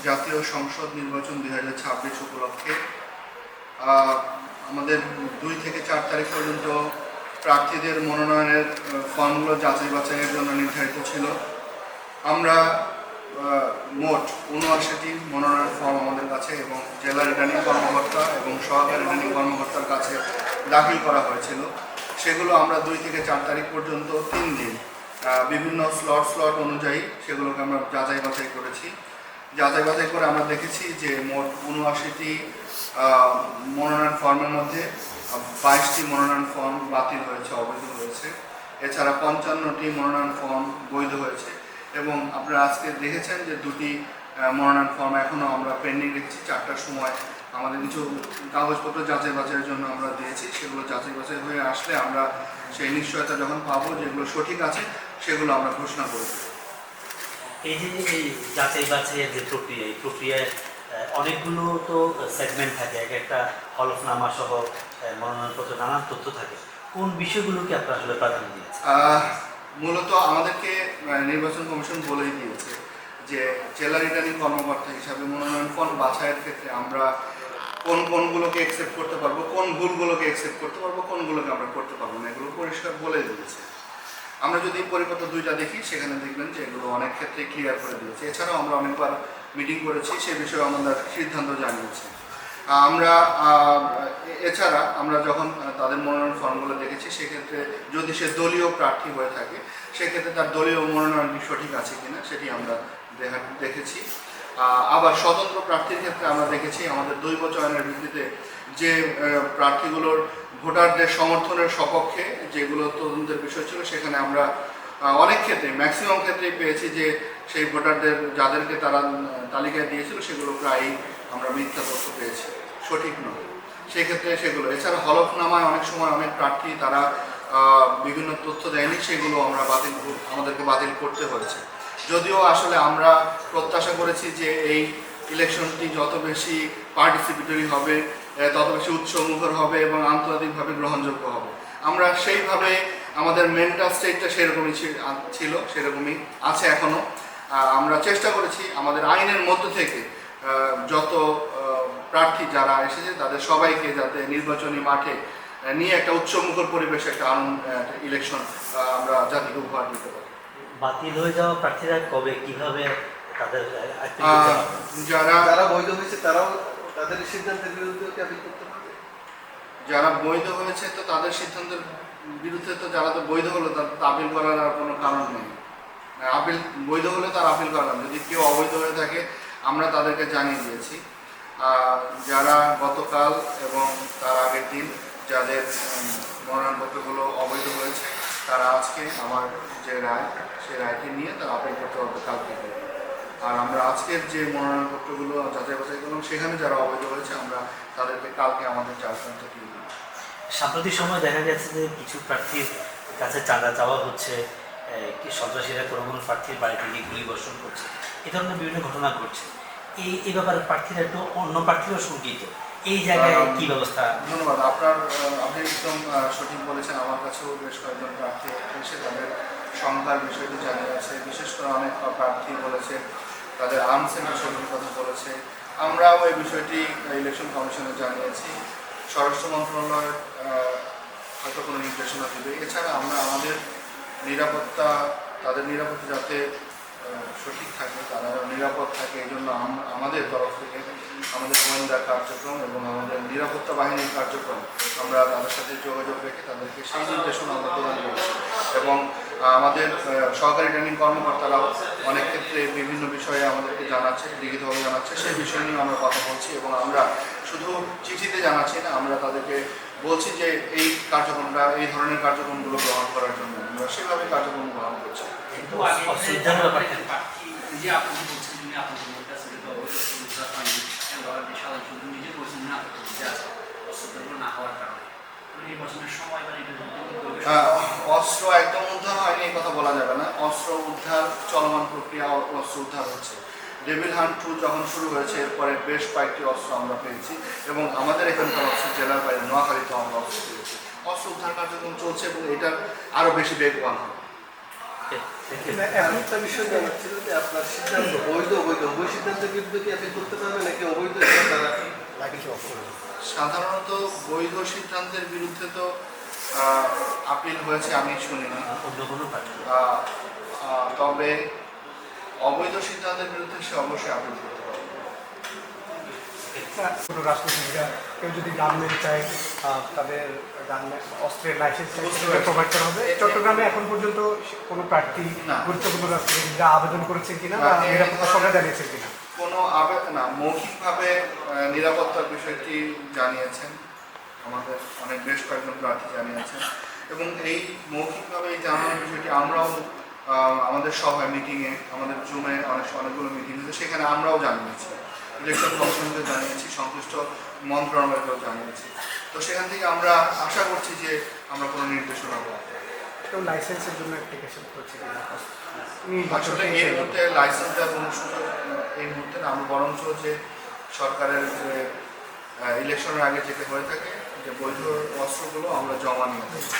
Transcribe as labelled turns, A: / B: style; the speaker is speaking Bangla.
A: জাতীয় সংসদ নির্বাচন 2026 উপলক্ষে আমাদের 2 থেকে 4 তারিখ পর্যন্ত প্রার্থীদের মনোনয়নের ফর্মগুলো যাচাই বাছাইয়ের জন্য নির্ধারিত ছিল। আমরা মোট 79টি মনোনয়ন ফর্ম আমাদের কাছে এবং জেলা রিটার্নিং কর্মকর্তা এবং সহকারী রিটার্নিং কর্মকর্তার কাছে দাখিল করা হয়েছিল। সেগুলো আমরা 2 থেকে 4 তারিখ পর্যন্ত 3 দিন বিভিন্ন স্লট অনুযায়ী সেগুলোকে আমরা যাচাই বাছাই করেছি। যাচাই বাছাই করে আমরা দেখেছি যে মোট 79টি মনোনয়ন ফর্মের মধ্যে 22টি মনোনয়ন ফর্ম বাতিল হয়েছে, অবৈধ হয়েছে। এছাড়া 55টি মনোনয়ন ফর্ম বৈধ হয়েছে এবং আপনারা আজকে দেখেছেন যে 2টি মনোনয়ন ফর্ম এখনও আমরা পেন্ডিং রেখেছি। 4টার সময় আমাদের কিছু কাগজপত্র যাচাই বাছাইয়ের জন্য আমরা দিয়েছি। সেগুলো যাচাই বাছাই হয়ে আসলে আমরা সেই নিশ্চয়তা যখন পাবো যেগুলো সঠিক আছে সেগুলো আমরা ঘোষণা করে দেব।
B: এই যে এই যাচাই বাছাইয়ের যে প্রক্রিয়া, এই প্রক্রিয়ায় অনেকগুলো তো সেগমেন্ট থাকে, এক একটা হলফনামা সহ মনোনয়নপত্র নানান তথ্য থাকে। কোন বিষয়গুলোকে আপনারা আসলে প্রাধান্য দিয়েছে?
A: মূলত আমাদেরকে নির্বাচন কমিশন বলেই দিয়েছে যে জেলা রিটার্নিং কর্মকর্তা হিসাবে মনোনয়ন ফর্ম বাছাইয়ের ক্ষেত্রে আমরা কোনগুলোকে অ্যাকসেপ্ট করতে পারবো, কোন ভুলগুলোকে অ্যাকসেপ্ট করতে পারবো, কোনগুলোকে আমরা করতে পারবো না, এগুলো পরিষ্কার বলে দিয়েছে। আমরা যদি পরিপত্র 2টা দেখি সেখানে দেখবেন যে এগুলো অনেক ক্ষেত্রে ক্লিয়ার করে দিয়েছে। এছাড়াও আমরা অনেকবার মিটিং করেছি, সে বিষয়ে আমাদের সিদ্ধান্ত জানিয়েছি। এছাড়া আমরা যখন তাদের মনোনয়ন ফর্মগুলো দেখেছি সেক্ষেত্রে যদি সে দলীয় প্রার্থী হয়ে থাকে সেক্ষেত্রে তার দলীয় মনোনয়নটি সঠিক আছে কিনা সেটি আমরা দেখেছি। আবার স্বতন্ত্র প্রার্থীর ক্ষেত্রে আমরা দেখেছি আমাদের দৈব চয়নের ভিত্তিতে যে প্রার্থীগুলোর ভোটারদের সমর্থনের সপক্ষে যেগুলো তদন্তের বিষয় ছিল সেখানে আমরা অনেক ক্ষেত্রে ম্যাক্সিমাম ক্ষেত্রেই পেয়েছি যে সেই ভোটারদের যাদেরকে তারা তালিকায় দিয়েছিল সেগুলো প্রায়ই আমরা মিথ্যা তথ্য পেয়েছি, সঠিক নয়। সেক্ষেত্রে সেগুলো এছাড়া হলফনামায় অনেক সময় অনেক প্রার্থী তারা বিভিন্ন তথ্য দেয়নি, সেগুলো আমাদেরকে বাতিল করতে হয়েছে। যদিও আসলে আমরা প্রত্যাশা করেছি যে এই ইলেকশনটি যত বেশি পার্টিসিপেটরি হবে তত বেশি উৎসমুখর হবে এবং আন্তর্জাতিকভাবে গ্রহণযোগ্য হবে। আমরা সেইভাবে আমাদের মেন্টাল স্টেটটা সেরকমই ছিল, সেরকমই আছে এখনও। আমরা চেষ্টা করেছি আমাদের আইনের মধ্য থেকে যত প্রার্থী যারা এসেছে তাদের সবাইকে যাতে নির্বাচনী মাঠে নিয়ে একটা উৎসমুখর পরিবেশে একটা ইলেকশন আমরা জাতিকে উপহার দিতে পারি।
B: বাতিল হয়ে যাওয়া প্রার্থীরা কবে কিভাবে তাদের
A: যারা বৈধ হয়েছে তারাও তাদের সিদ্ধান্তের বিরুদ্ধে আপিল করতে পারবে। যারা বৈধ হয়েছে তো তাদের সিদ্ধান্তের বিরুদ্ধে তো যারা তো বৈধ হলো তার আপিল করার আর কোনো কারণ নেই। আপিল বৈধ হলে তার আপিল করার, যদি কেউ অবৈধ হয়ে থাকে আমরা তাদেরকে জানিয়ে দিয়েছি। যারা গতকাল এবং তার আগের দিন যাদের মনোনয়নপত্রগুলো অবৈধ হয়েছে তারা আজকে আমার যে রায় সেই রায়টি নিয়ে তারা আপিল করতে পারবে কালকে। আর আমরা আজকের যে মনোনয়নপত্রগুলো যাচাই বাছাই করলাম সেখানে যারা অবৈধ হয়েছে আমরা তাদেরকে কালকে আমাদের চার্জমেন্ট দিয়ে দিই।
B: সাম্প্রতিক সময় দেখা গেছে যে কিছু প্রার্থীর কাছে চাঁদা চাওয়া হচ্ছে, সন্ত্রাসীরা কোনো প্রার্থীর বাড়িতে গিয়ে গুলিবর্ষণ করছে, এ ধরনের বিভিন্ন ঘটনা ঘটছে। এই ব্যাপারে প্রার্থীরা একটু অন্য প্রার্থীও শঙ্কিত, এই জায়গায় কী ব্যবস্থা?
A: ধন্যবাদ, আপনি একদম সঠিক বলেছেন। আমার কাছেও বেশ কয়েকজন প্রার্থী এসে তাদের সংখ্যার বিষয়টি জানিয়েছে। বিশেষ করে অনেক প্রার্থী বলেছে তাদের আর্মসের বিষয়টির কথা বলেছে। আমরাও এই বিষয়টি ইলেকশন কমিশনে জানিয়েছি। স্বরাষ্ট্র মন্ত্রণালয় হয়তো কোনো নির্দেশনা দেবে। এছাড়া আমরা আমাদের নিরাপত্তা, তাদের নিরাপত্তা যাতে সঠিক থাকে, তারা নিরাপদ থাকে, এই জন্য আমাদের তরফ থেকে আমাদের গোয়েন্দা কার্যক্রম এবং আমাদের নিরাপত্তা বাহিনীর কার্যক্রম আমরা তাদের সাথে যোগাযোগ রেখে তাদেরকে সেই নির্দেশনা আমরা প্রদান করছি। এবং আমাদের সহকারী রিটার্নিং কর্মকর্তারাও অনেক ক্ষেত্রে বিভিন্ন বিষয়ে আমাদেরকে জানাচ্ছে, লিখিতভাবে জানাচ্ছে, সেই বিষয় নিয়ে আমরা কথা বলছি। এবং আমরা শুধু চিঠিতে জানাচ্ছি না, আমরা তাদেরকে বলছি যে এই কার্যক্রমটা, এই ধরনের কার্যক্রমগুলো গ্রহণ করার জন্য আমরা সেভাবে কার্যক্রম গ্রহণ করছি। অস্ত্র একদম উদ্ধার হয়নি এই কথা বলা যাবে না। অস্ত্র উদ্ধার চলমান প্রক্রিয়া, অস্ত্র উদ্ধার হচ্ছে। ডেভিল হান্ট 2 যখন শুরু হয়েছে এরপরে বেশ কয়েকটি অস্ত্র আমরা পেয়েছি এবং আমাদের এখানকার অস্ত্র জেলার বাইরে নোয়াখালীতেও আমরা অস্ত্র পেয়েছি। অস্ত্র উদ্ধার কার্যক্রম চলছে এবং এটা আরও বেশি বেগবান হবে।
C: এখন একটা বিষয় জানার ছিল যে আপনার সিদ্ধান্ত বৈধ অবৈধ উভয় সিদ্ধান্তের বিরুদ্ধে কি আপনি করতে পারবেন নাকি অবৈধ তারা লাইসেন্স অফ করবে?
A: সাধারণত বৈধ সিদ্ধান্তের বিরুদ্ধে তো আপিল হয়েছে আমি শুনিনি।
B: অন্য কোনো প্রার্থী
A: তবে অবৈধ সিদ্ধান্তের বিরুদ্ধে সে অবশ্যই আপিল করতে পারবে।
D: কোনো রাজনীতিবিদরা কেউ যদি গান নিতে চায় তাদের গান অস্ত্রের লাইসেন্স প্রোভাইড করা হবে। চট্টগ্রামে এখন পর্যন্ত কোনো প্রার্থী
A: না।
D: গুরুত্বপূর্ণ রাজনীতিবিদরা আবেদন করেছেন কিনা বা নিরাপত্তা সংখ্যা জানিয়েছেন কিনা?
A: কোনো না, মৌখিকভাবে নিরাপত্তার বিষয়টি জানিয়েছেন আমাদের বেশ কয়েকজন প্রার্থী জানিয়েছেন, এবং এই মৌখিকভাবে এই জানানোর বিষয়টি আমরাও আমাদের সভায় মিটিংয়ে, আমাদের জুমে অনেকগুলো মিটিং হয়েছে, সেখানে আমরাও জানিয়েছি, ইলেকশন কমিশনকে জানিয়েছি, সংশ্লিষ্ট মন্ত্রণালয়কেও জানিয়েছি। তো সেখান থেকে আমরা আশা করছি যে আমরা কোনো নির্দেশনা পাবো।
D: কেউ লাইসেন্সের জন্য অ্যাপ্লিকেশন করছে কিনা?
A: আসলে এই মুহূর্তে লাইসেন্স দেওয়ার কোনো সুযোগ এই মুহূর্তে না, আমরা বরঞ্চ যে সরকারের যে ইলেকশনের আগে যেটা হয়ে থাকে যে বৈধ অস্ত্রগুলো আমরা জমা নিয়ে থাকি।